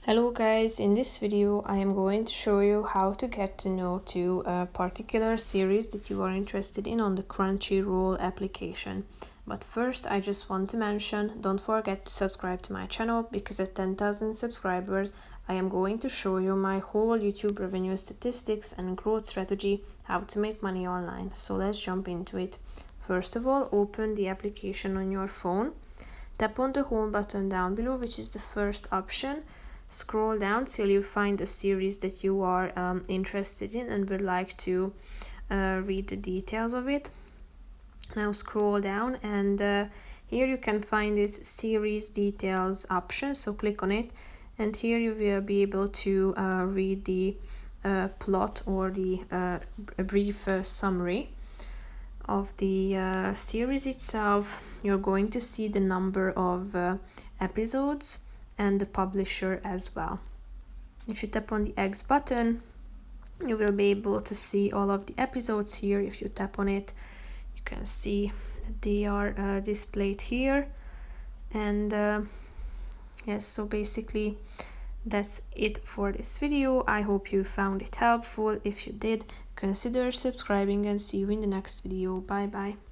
Hello guys, in this video I am going to show you how to get to know to a particular series that you are interested in on the Crunchyroll application. But first I just want to mention, don't forget to subscribe to my channel because at 10,000 subscribers I am going to show you my whole YouTube revenue statistics and growth strategy, how to make money online. So let's jump into it. First of all, open the application on your phone. Tap on the home button down below, which is the first option. Scroll down till you find a series that you are interested in and would like to read the details of it. Now scroll down and here you can find this series details option, so click on it and here you will be able to read the plot or the a brief summary of the series itself. You're going to see the number of episodes and the publisher as well. If you tap on the X button, you will be able to see all of the episodes here. If you tap on it, you can see that they are displayed here. And yes, so basically that's it for this video. I hope you found it helpful. If you did, consider subscribing and see you in the next video. Bye bye.